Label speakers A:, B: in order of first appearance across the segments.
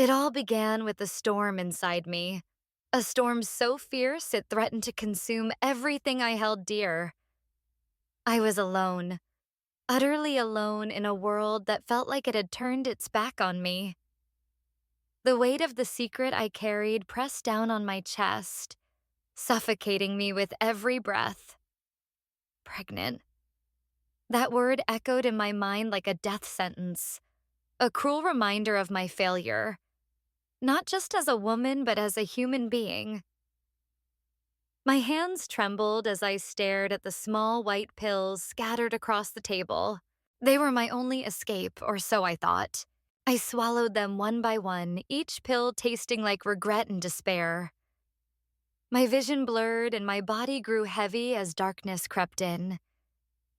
A: It all began with a storm inside me. A storm so fierce it threatened to consume everything I held dear. I was alone, utterly alone in a world that felt like it had turned its back on me. The weight of the secret I carried pressed down on my chest, suffocating me with every breath. Pregnant. That word echoed in my mind like a death sentence, a cruel reminder of my failure, not just as a woman, but as a human being. My hands trembled as I stared at the small white pills scattered across the table. They were my only escape, or so I thought. I swallowed them one by one, each pill tasting like regret and despair. My vision blurred and my body grew heavy as darkness crept in.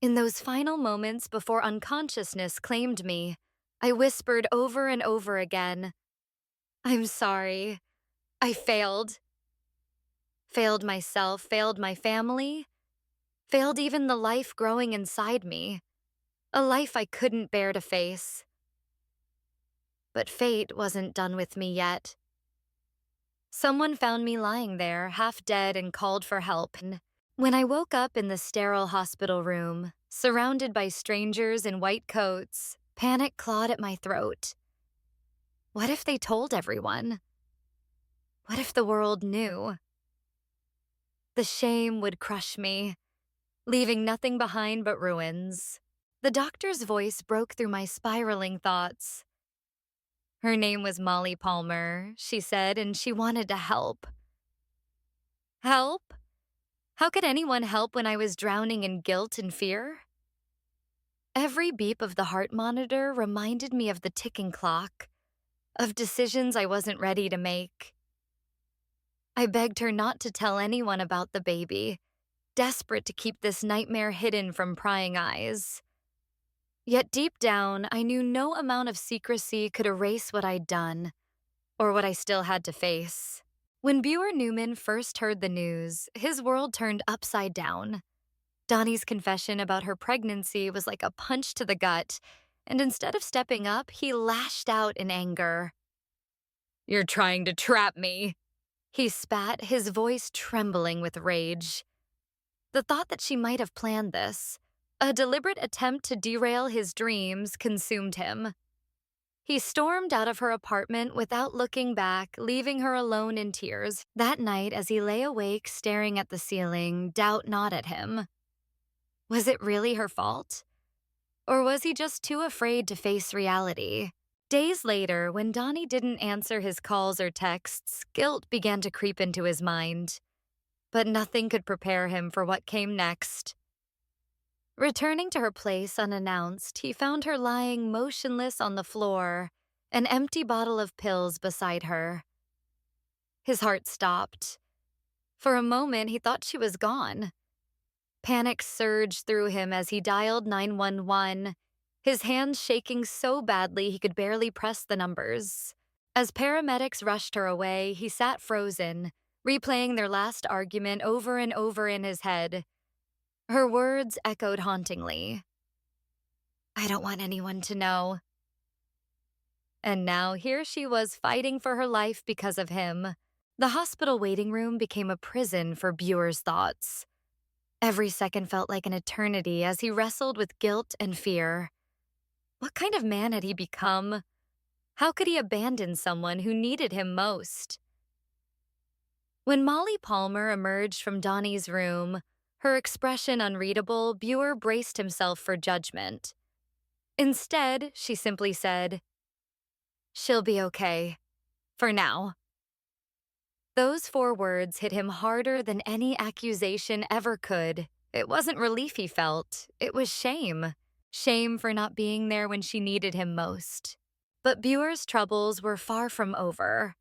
A: In those final moments before unconsciousness claimed me, I whispered over and over again, "I'm sorry. I failed." Failed myself, failed my family, failed even the life growing inside me, a life I couldn't bear to face. But fate wasn't done with me yet. Someone found me lying there, half dead, and called for help. When I woke up in the sterile hospital room, surrounded by strangers in white coats, panic clawed at my throat. What if they told everyone? What if the world knew? The shame would crush me, leaving nothing behind but ruins. The doctor's voice broke through my spiraling thoughts. Her name was Molly Palmer, she said, and she wanted to help. Help? How could anyone help when I was drowning in guilt and fear? Every beep of the heart monitor reminded me of the ticking clock, of decisions I wasn't ready to make. I begged her not to tell anyone about the baby, desperate to keep this nightmare hidden from prying eyes. Yet deep down, I knew no amount of secrecy could erase what I'd done, or what I still had to face. When Buer Newman first heard the news, his world turned upside down. Donnie's confession about her pregnancy was like a punch to the gut, and instead of stepping up, he lashed out in anger. "You're trying to trap me," he spat, his voice trembling with rage. The thought that she might have planned this, a deliberate attempt to derail his dreams, consumed him. He stormed out of her apartment without looking back, leaving her alone in tears. That night, as he lay awake staring at the ceiling, doubt gnawed at him. Was it really her fault? Or was he just too afraid to face reality? Days later, when Donnie didn't answer his calls or texts, guilt began to creep into his mind. But nothing could prepare him for what came next. Returning to her place unannounced, he found her lying motionless on the floor, an empty bottle of pills beside her. His heart stopped. For a moment, he thought she was gone. Panic surged through him as he dialed 911, his hands shaking so badly he could barely press the numbers. As paramedics rushed her away, he sat frozen, replaying their last argument over and over in his head. Her words echoed hauntingly. "I don't want anyone to know." And now here she was fighting for her life because of him. The hospital waiting room became a prison for Buer's thoughts. Every second felt like an eternity as he wrestled with guilt and fear. What kind of man had he become? How could he abandon someone who needed him most? When Molly Palmer emerged from Donnie's room, her expression unreadable, Buer braced himself for judgment. Instead, she simply said, "She'll be okay. For now." Those 4 words hit him harder than any accusation ever could. It wasn't relief he felt, it was shame. Shame for not being there when she needed him most. But Buer's troubles were far from over.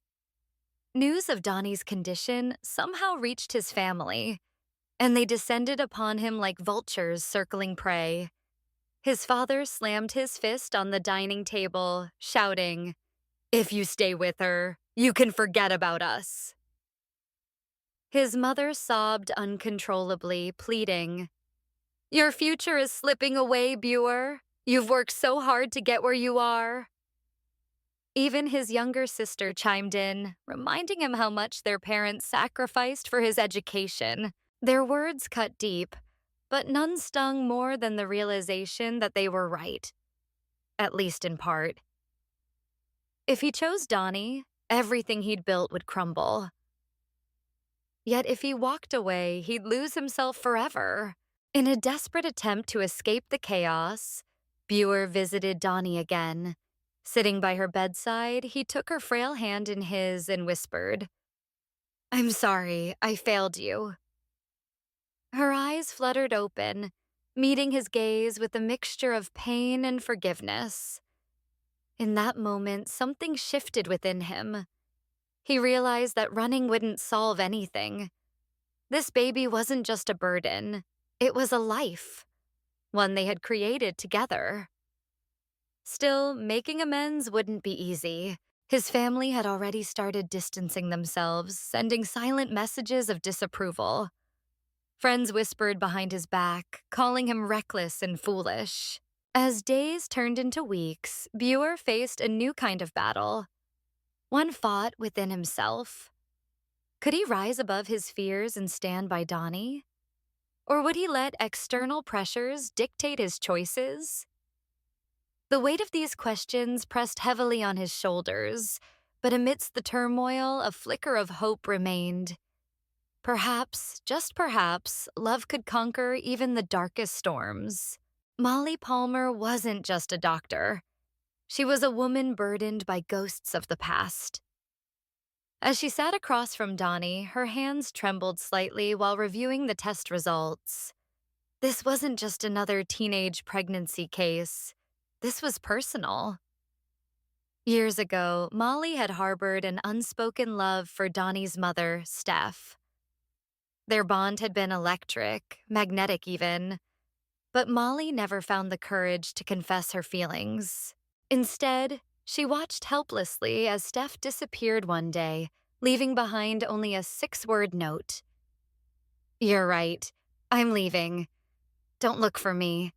A: News of Donnie's condition somehow reached his family, and they descended upon him like vultures circling prey. His father slammed his fist on the dining table, shouting, "If you stay with her, you can forget about us." His mother sobbed uncontrollably, pleading, "Your future is slipping away, Buer. You've worked so hard to get where you are." Even his younger sister chimed in, reminding him how much their parents sacrificed for his education. Their words cut deep, but none stung more than the realization that they were right, at least in part. If he chose Donni, everything he'd built would crumble. Yet if he walked away, he'd lose himself forever. In a desperate attempt to escape the chaos, Buer visited Donni again. Sitting by her bedside, he took her frail hand in his and whispered, "I'm sorry, I failed you." Her eyes fluttered open, meeting his gaze with a mixture of pain and forgiveness. In that moment, something shifted within him. He realized that running wouldn't solve anything. This baby wasn't just a burden, it was a life, one they had created together. Still, making amends wouldn't be easy. His family had already started distancing themselves, sending silent messages of disapproval. Friends whispered behind his back, calling him reckless and foolish. As days turned into weeks, Buer faced a new kind of battle. One fought within himself. Could he rise above his fears and stand by Donni? Or would he let external pressures dictate his choices? The weight of these questions pressed heavily on his shoulders, but amidst the turmoil, a flicker of hope remained. Perhaps, just perhaps, love could conquer even the darkest storms. Molly Palmer wasn't just a doctor. She was a woman burdened by ghosts of the past. As she sat across from Donni, her hands trembled slightly while reviewing the test results. This wasn't just another teenage pregnancy case. This was personal. Years ago, Molly had harbored an unspoken love for Donnie's mother, Steph. Their bond had been electric, magnetic even, but Molly never found the courage to confess her feelings. Instead, she watched helplessly as Steph disappeared one day, leaving behind only a 6-word note. "You're right. I'm leaving. Don't look for me."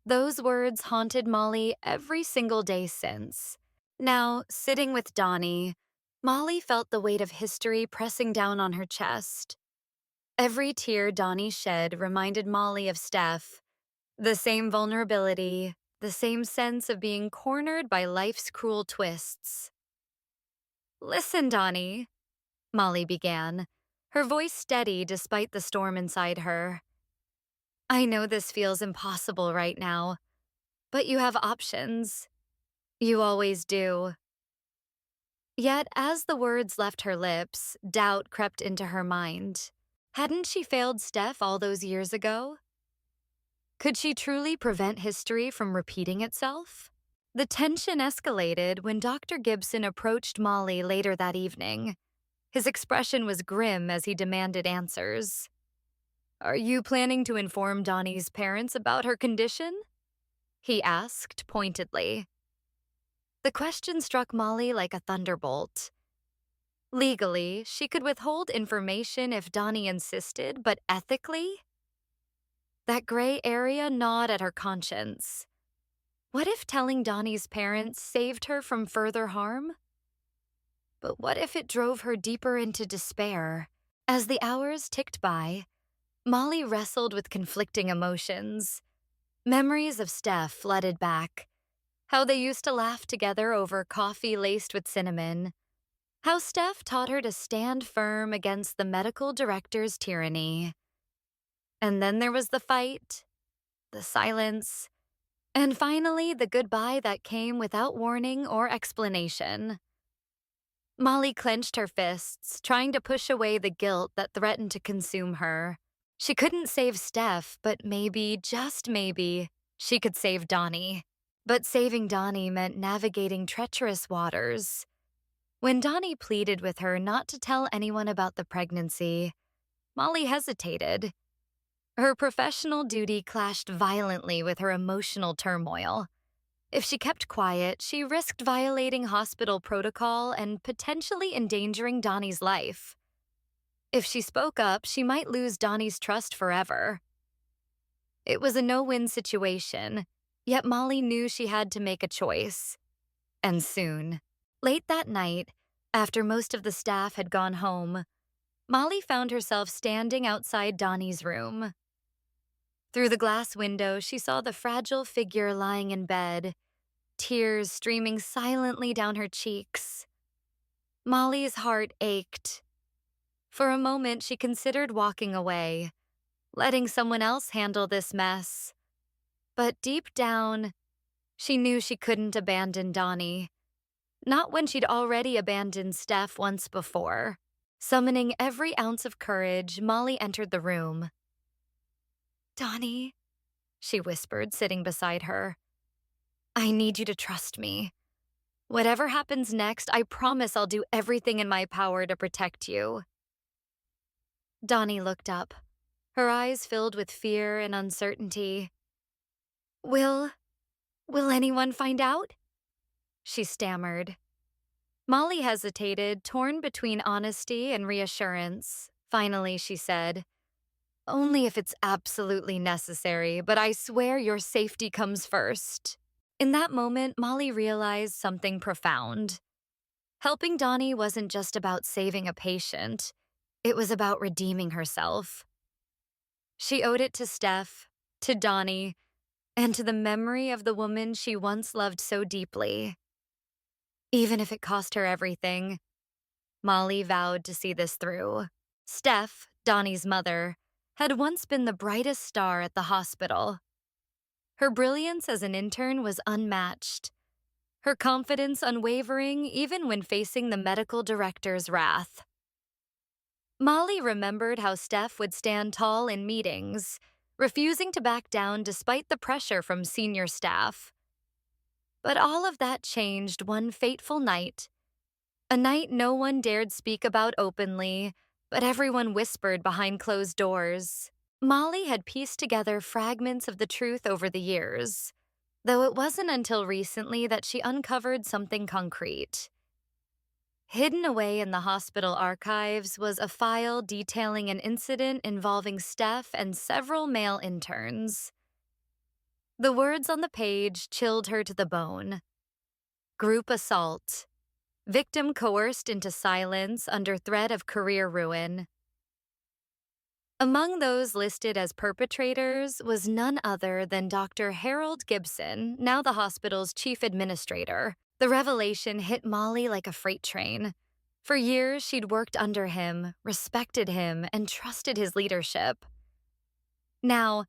A: Those words haunted Molly every single day since. Now, sitting with Donni, Molly felt the weight of history pressing down on her chest. Every tear Donni shed reminded Molly of Steph. The same vulnerability, the same sense of being cornered by life's cruel twists. "Listen, Donni," Molly began, her voice steady despite the storm inside her. "I know this feels impossible right now, but you have options. You always do." Yet, as the words left her lips, doubt crept into her mind. Hadn't she failed Steph all those years ago? Could she truly prevent history from repeating itself? The tension escalated when Dr. Gibson approached Molly later that evening. His expression was grim as he demanded answers. "Are you planning to inform Donnie's parents about her condition?" he asked pointedly. The question struck Molly like a thunderbolt. Legally, she could withhold information if Donni insisted, but ethically? That gray area gnawed at her conscience. What if telling Donnie's parents saved her from further harm? But what if it drove her deeper into despair? As the hours ticked by, Molly wrestled with conflicting emotions. Memories of Steph flooded back. How they used to laugh together over coffee laced with cinnamon. How Steph taught her to stand firm against the medical director's tyranny. And then there was the fight, the silence, and finally the goodbye that came without warning or explanation. Molly clenched her fists, trying to push away the guilt that threatened to consume her. She couldn't save Steph, but maybe, just maybe, she could save Donni. But saving Donni meant navigating treacherous waters. When Donni pleaded with her not to tell anyone about the pregnancy, Molly hesitated. Her professional duty clashed violently with her emotional turmoil. If she kept quiet, she risked violating hospital protocol and potentially endangering Donnie's life. If she spoke up, she might lose Donnie's trust forever. It was a no-win situation, yet Molly knew she had to make a choice. and soon. Late that night, after most of the staff had gone home, Molly found herself standing outside Donnie's room. Through the glass window, she saw the fragile figure lying in bed, tears streaming silently down her cheeks. Molly's heart ached. For a moment, she considered walking away, letting someone else handle this mess. But deep down, she knew she couldn't abandon Donni. Not when she'd already abandoned Steph once before. Summoning every ounce of courage, Molly entered the room. "Donni," she whispered, sitting beside her. "I need you to trust me. Whatever happens next, I promise I'll do everything in my power to protect you." Donni looked up, her eyes filled with fear and uncertainty. Will anyone find out?" she stammered. Molly hesitated, torn between honesty and reassurance. Finally, she said, "Only if it's absolutely necessary, but I swear your safety comes first." In that moment, Molly realized something profound. Helping Donni wasn't just about saving a patient. It was about redeeming herself. She owed it to Steph, to Donni, and to the memory of the woman she once loved so deeply. Even if it cost her everything, Molly vowed to see this through. Steph, Donnie's mother, had once been the brightest star at the hospital. Her brilliance as an intern was unmatched, her confidence unwavering even when facing the medical director's wrath. Molly remembered how Steph would stand tall in meetings, refusing to back down despite the pressure from senior staff. But all of that changed one fateful night, a night no one dared speak about openly, but everyone whispered behind closed doors. Molly had pieced together fragments of the truth over the years, though it wasn't until recently that she uncovered something concrete. Hidden away in the hospital archives was a file detailing an incident involving Steph and several male interns. The words on the page chilled her to the bone. Group assault. Victim coerced into silence under threat of career ruin. Among those listed as perpetrators was none other than Dr. Harold Gibson, now the hospital's chief administrator. The revelation hit Molly like a freight train. For years, she'd worked under him, respected him, and trusted his leadership. Now,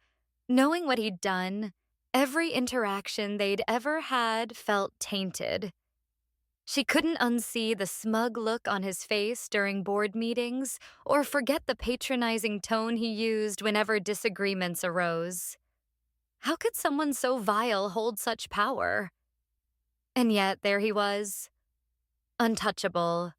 A: knowing what he'd done, every interaction they'd ever had felt tainted. She couldn't unsee the smug look on his face during board meetings or forget the patronizing tone he used whenever disagreements arose. How could someone so vile hold such power? And yet there he was, untouchable,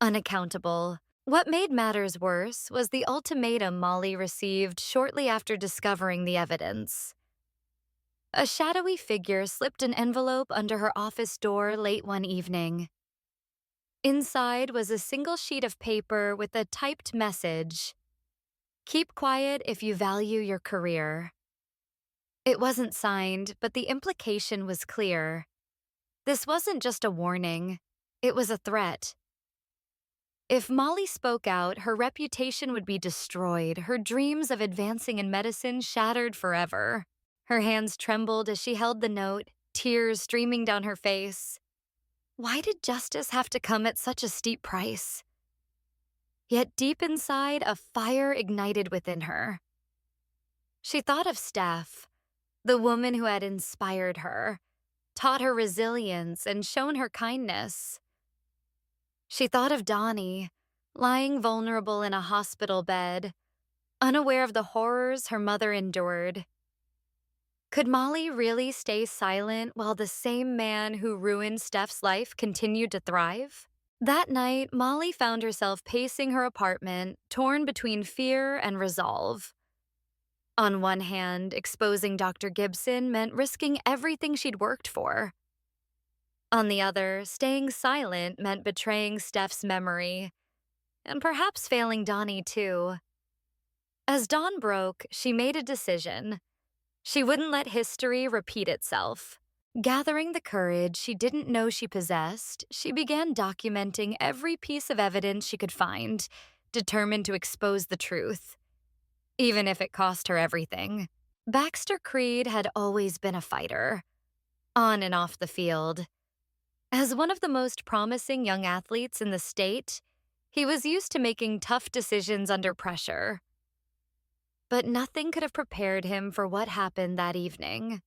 A: unaccountable. What made matters worse was the ultimatum Molly received shortly after discovering the evidence. A shadowy figure slipped an envelope under her office door late one evening. Inside was a single sheet of paper with a typed message: "Keep quiet if you value your career." It wasn't signed, but the implication was clear. This wasn't just a warning, it was a threat. If Molly spoke out, her reputation would be destroyed, her dreams of advancing in medicine shattered forever. Her hands trembled as she held the note, tears streaming down her face. Why did justice have to come at such a steep price? Yet deep inside, a fire ignited within her. She thought of Steph, the woman who had inspired her, taught her resilience, and shown her kindness. She thought of Donni, lying vulnerable in a hospital bed, unaware of the horrors her mother endured. Could Molly really stay silent while the same man who ruined Steph's life continued to thrive? That night, Molly found herself pacing her apartment, torn between fear and resolve. On one hand, exposing Dr. Gibson meant risking everything she'd worked for. On the other, staying silent meant betraying Steph's memory, and perhaps failing Donni too. As dawn broke, she made a decision. She wouldn't let history repeat itself. Gathering the courage she didn't know she possessed, she began documenting every piece of evidence she could find, determined to expose the truth, even if it cost her everything. Baxter Creed had always been a fighter, on and off the field. As one of the most promising young athletes in the state, he was used to making tough decisions under pressure. But nothing could have prepared him for what happened that evening.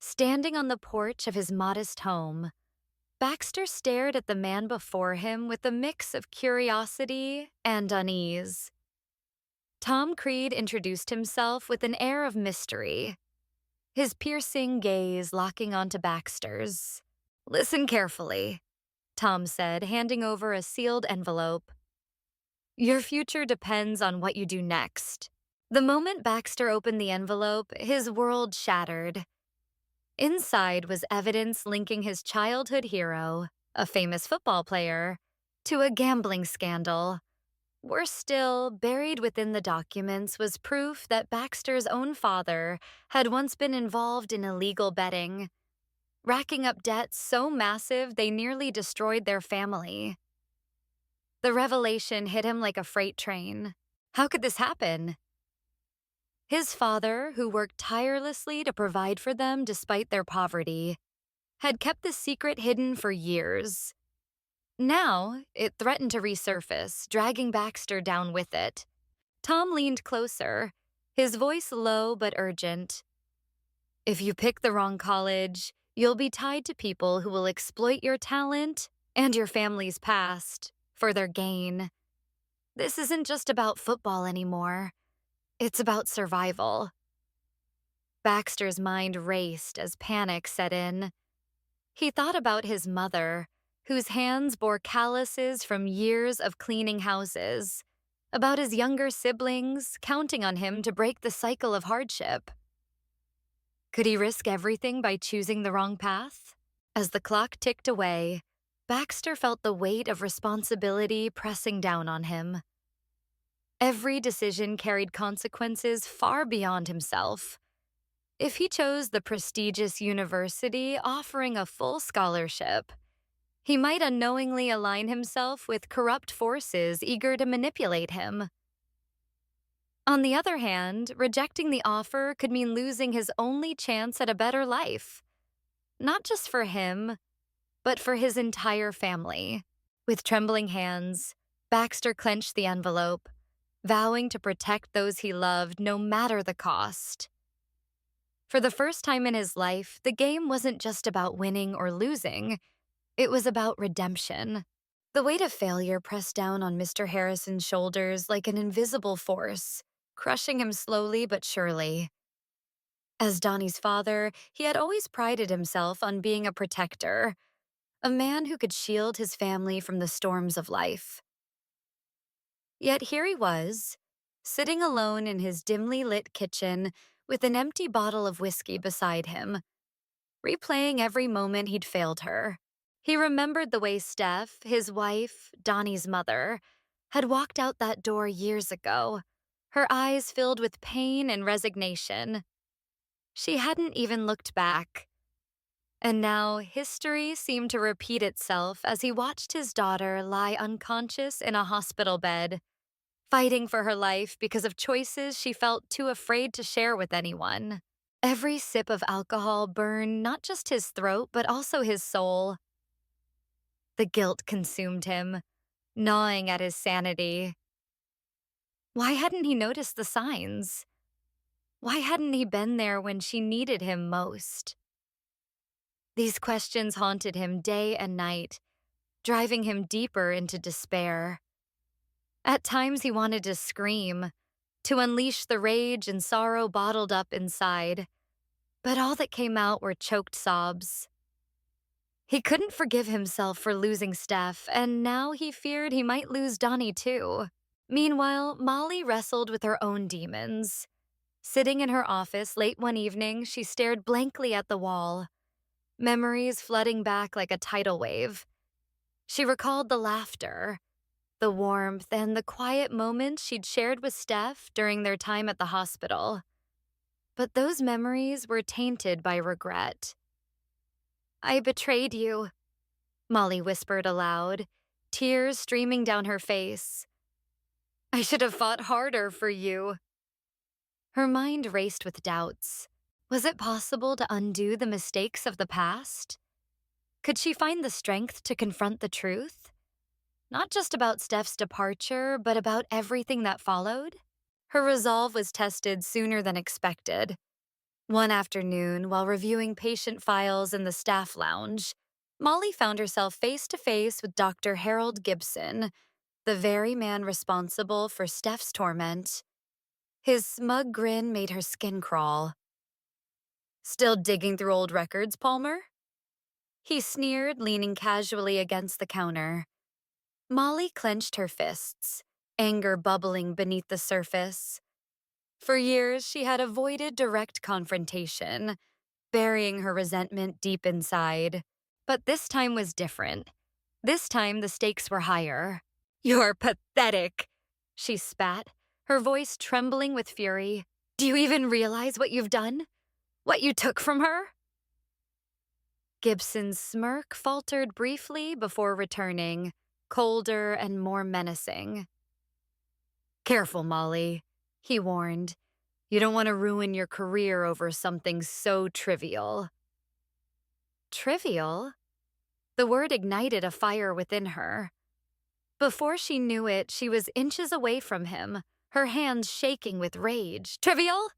A: Standing on the porch of his modest home, Baxter stared at the man before him with a mix of curiosity and unease. Tom Creed introduced himself with an air of mystery, his piercing gaze locking onto Baxter's. "Listen carefully," Tom said, handing over a sealed envelope. "Your future depends on what you do next." The moment Baxter opened the envelope, his world shattered. Inside was evidence linking his childhood hero, a famous football player, to a gambling scandal. Worse still, buried within the documents was proof that Baxter's own father had once been involved in illegal betting, racking up debts so massive they nearly destroyed their family. The revelation hit him like a freight train. How could this happen? His father, who worked tirelessly to provide for them despite their poverty, had kept the secret hidden for years. Now, it threatened to resurface, dragging Baxter down with it. Tom leaned closer, his voice low but urgent. "If you pick the wrong college, you'll be tied to people who will exploit your talent and your family's past for their gain. This isn't just about football anymore. It's about survival." Baxter's mind raced as panic set in. He thought about his mother, whose hands bore calluses from years of cleaning houses, about his younger siblings counting on him to break the cycle of hardship. Could he risk everything by choosing the wrong path? As the clock ticked away, Baxter felt the weight of responsibility pressing down on him. Every decision carried consequences far beyond himself. If he chose the prestigious university offering a full scholarship, he might unknowingly align himself with corrupt forces eager to manipulate him. On the other hand, rejecting the offer could mean losing his only chance at a better life, not just for him, but for his entire family. With trembling hands, Baxter clenched the envelope, vowing to protect those he loved no matter the cost. For the first time in his life, the game wasn't just about winning or losing, it was about redemption. The weight of failure pressed down on Mr. Harrison's shoulders like an invisible force, crushing him slowly but surely. As Donnie's father, he had always prided himself on being a protector, a man who could shield his family from the storms of life. Yet here he was, sitting alone in his dimly lit kitchen with an empty bottle of whiskey beside him, replaying every moment he'd failed her. He remembered the way Steph, his wife, Donnie's mother, had walked out that door years ago, her eyes filled with pain and resignation. She hadn't even looked back. And now history seemed to repeat itself as he watched his daughter lie unconscious in a hospital bed, fighting for her life because of choices she felt too afraid to share with anyone. Every sip of alcohol burned not just his throat, but also his soul. The guilt consumed him, gnawing at his sanity. Why hadn't he noticed the signs? Why hadn't he been there when she needed him most? These questions haunted him day and night, driving him deeper into despair. At times he wanted to scream, to unleash the rage and sorrow bottled up inside, but all that came out were choked sobs. He couldn't forgive himself for losing Steph, and now he feared he might lose Donni too. Meanwhile, Molly wrestled with her own demons. Sitting in her office late one evening, she stared blankly at the wall, memories flooding back like a tidal wave. She recalled the laughter, the warmth, and the quiet moments she'd shared with Steph during their time at the hospital. but those memories were tainted by regret. I betrayed you, Molly whispered aloud, tears streaming down her face. I should have fought harder for you. Her mind raced with doubts. Was it possible to undo the mistakes of the past? Could she find the strength to confront the truth? Not just about Steph's departure, but about everything that followed? Her resolve was tested sooner than expected. One afternoon, while reviewing patient files in the staff lounge, Molly found herself face to face with Dr. Harold Gibson, the very man responsible for Steph's torment. His smug grin made her skin crawl. Still digging through old records, Palmer? He sneered, leaning casually against the counter. Molly clenched her fists, anger bubbling beneath the surface. For years, she had avoided direct confrontation, burying her resentment deep inside. But this time was different. This time, the stakes were higher. You're pathetic, she spat, her voice trembling with fury. Do you even realize what you've done? What you took from her? Gibson's smirk faltered briefly before returning, colder and more menacing. Careful, Molly, he warned. You don't want to ruin your career over something so trivial. Trivial? The word ignited a fire within her. Before she knew it, she was inches away from him, her hands shaking with rage. Trivial?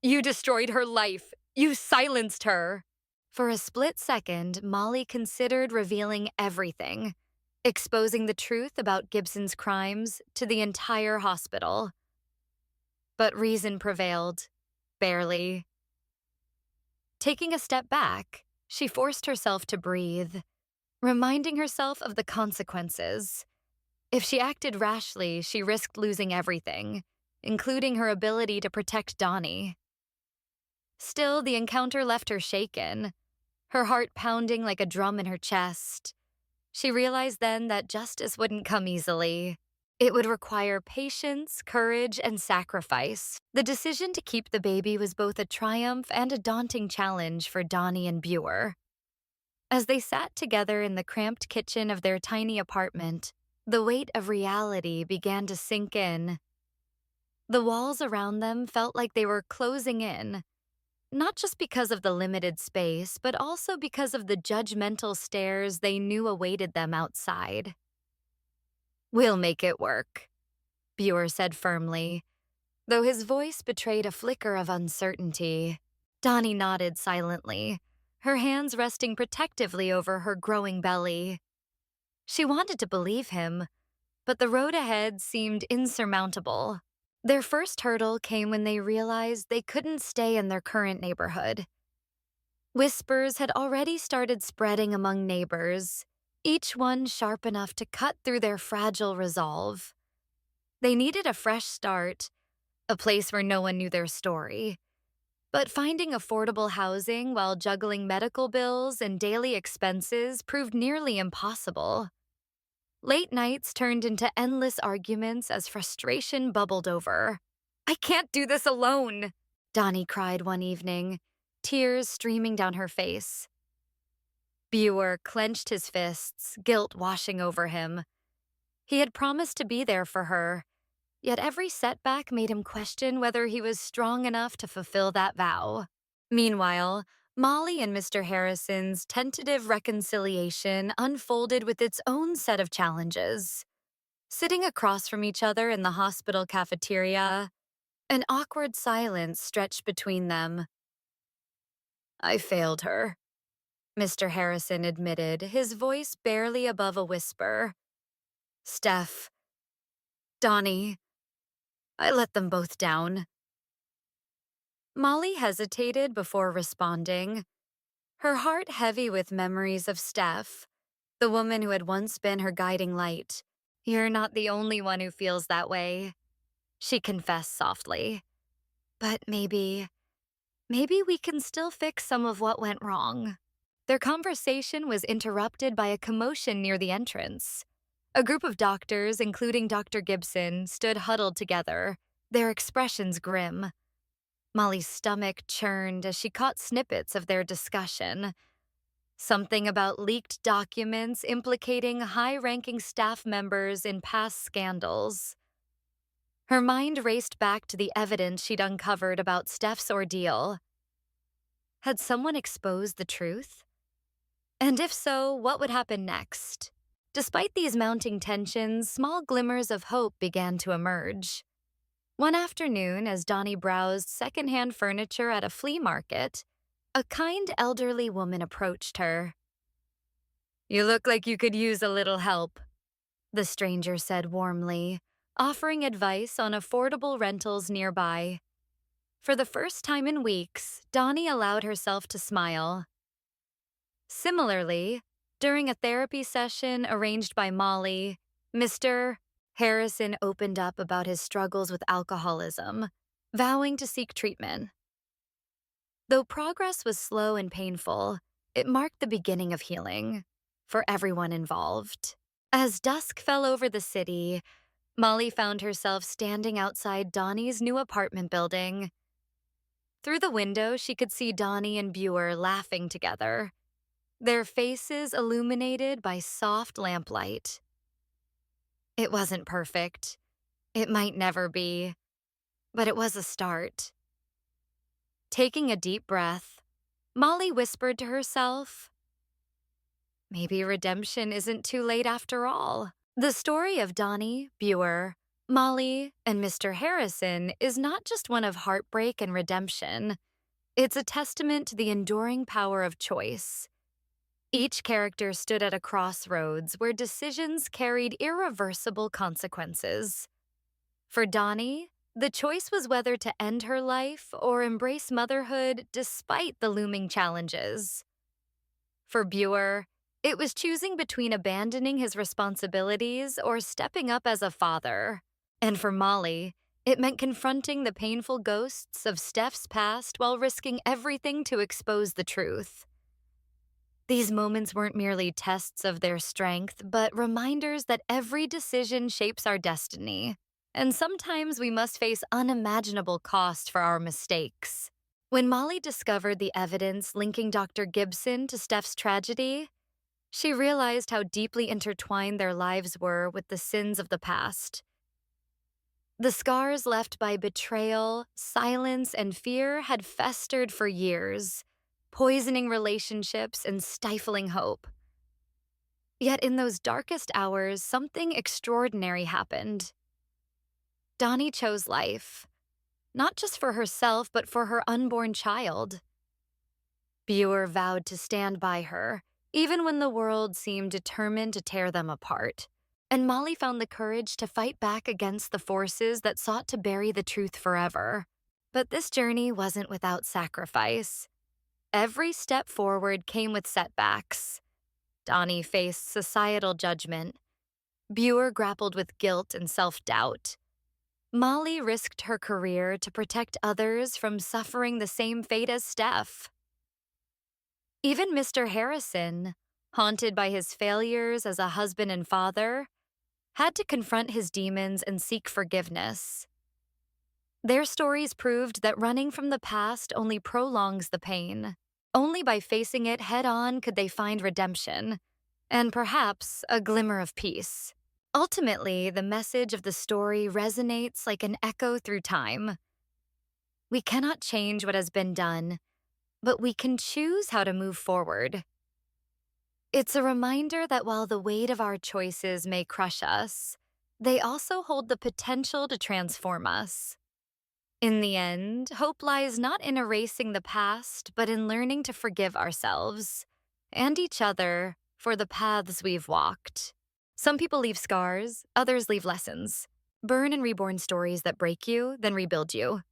A: You destroyed her life. You silenced her. For a split second, Molly considered revealing everything, exposing the truth about Gibson's crimes to the entire hospital. But reason prevailed. Barely. Taking a step back, she forced herself to breathe, reminding herself of the consequences. If she acted rashly, she risked losing everything, including her ability to protect Donni. Still, the encounter left her shaken, her heart pounding like a drum in her chest. She realized then that justice wouldn't come easily. It would require patience, courage, and sacrifice. The decision to keep the baby was both a triumph and a daunting challenge for Donni and Buer. As they sat together in the cramped kitchen of their tiny apartment, the weight of reality began to sink in. The walls around them felt like they were closing in, not just because of the limited space, but also because of the judgmental stares they knew awaited them outside. We'll make it work, Buer said firmly, though his voice betrayed a flicker of uncertainty. Donni nodded silently, her hands resting protectively over her growing belly. She wanted to believe him, but the road ahead seemed insurmountable. Their first hurdle came when they realized they couldn't stay in their current neighborhood. Whispers had already started spreading among neighbors, each one sharp enough to cut through their fragile resolve. They needed a fresh start, a place where no one knew their story. But finding affordable housing while juggling medical bills and daily expenses proved nearly impossible. Late nights turned into endless arguments as frustration bubbled over. I can't do this alone, Donni cried one evening, tears streaming down her face. Buer clenched his fists, guilt washing over him. He had promised to be there for her, yet every setback made him question whether he was strong enough to fulfill that vow. Meanwhile, Molly and Mr. Harrison's tentative reconciliation unfolded with its own set of challenges. Sitting across from each other in the hospital cafeteria, an awkward silence stretched between them. I failed her, Mr. Harrison admitted, his voice barely above a whisper. Steph, Donni, I let them both down. Molly hesitated before responding, her heart heavy with memories of Steph, the woman who had once been her guiding light. You're not the only one who feels that way, she confessed softly. But maybe we can still fix some of what went wrong. Their conversation was interrupted by a commotion near the entrance. A group of doctors, including Dr. Gibson, stood huddled together, their expressions grim. Molly's stomach churned as she caught snippets of their discussion. Something about leaked documents implicating high ranking staff members in past scandals. Her mind raced back to the evidence she'd uncovered about Steph's ordeal. Had someone exposed the truth? And if so, what would happen next? Despite these mounting tensions, small glimmers of hope began to emerge. One afternoon, as Donni browsed secondhand furniture at a flea market, a kind elderly woman approached her. "You look like you could use a little help," the stranger said warmly, offering advice on affordable rentals nearby. For the first time in weeks, Donni allowed herself to smile. Similarly, during a therapy session arranged by Molly, Mr. Harrison opened up about his struggles with alcoholism, vowing to seek treatment. Though progress was slow and painful, it marked the beginning of healing for everyone involved. As dusk fell over the city, Molly found herself standing outside Donnie's new apartment building. Through the window, she could see Donni and Buer laughing together, their faces illuminated by soft lamplight. It wasn't perfect. It might never be, but it was a start. Taking a deep breath, Molly whispered to herself, "Maybe redemption isn't too late after all." The story of Donni, Buer, Molly, and Mr. Harrison is not just one of heartbreak and redemption. It's a testament to the enduring power of choice. Each character stood at a crossroads where decisions carried irreversible consequences. For Donni, the choice was whether to end her life or embrace motherhood despite the looming challenges. For Buer, it was choosing between abandoning his responsibilities or stepping up as a father. And for Molly, it meant confronting the painful ghosts of Steph's past while risking everything to expose the truth. These moments weren't merely tests of their strength, but reminders that every decision shapes our destiny. And sometimes we must face unimaginable cost for our mistakes. When Molly discovered the evidence linking Dr. Gibson to Steph's tragedy, she realized how deeply intertwined their lives were with the sins of the past. The scars left by betrayal, silence, and fear had festered for years, poisoning relationships and stifling hope. Yet in those darkest hours, something extraordinary happened. Donni chose life, not just for herself, but for her unborn child. Buer vowed to stand by her, even when the world seemed determined to tear them apart. And Molly found the courage to fight back against the forces that sought to bury the truth forever. But this journey wasn't without sacrifice. Every step forward came with setbacks. Donni faced societal judgment. Buer grappled with guilt and self-doubt. Molly risked her career to protect others from suffering the same fate as Steph. Even Mr. Harrison, haunted by his failures as a husband and father, had to confront his demons and seek forgiveness. Their stories proved that running from the past only prolongs the pain. Only by facing it head-on could they find redemption, and perhaps a glimmer of peace. Ultimately, the message of the story resonates like an echo through time. We cannot change what has been done, but we can choose how to move forward. It's a reminder that while the weight of our choices may crush us, they also hold the potential to transform us. In the end, hope lies not in erasing the past, but in learning to forgive ourselves and each other for the paths we've walked. Some people leave scars, others leave lessons. Burn and reborn stories that break you, then rebuild you.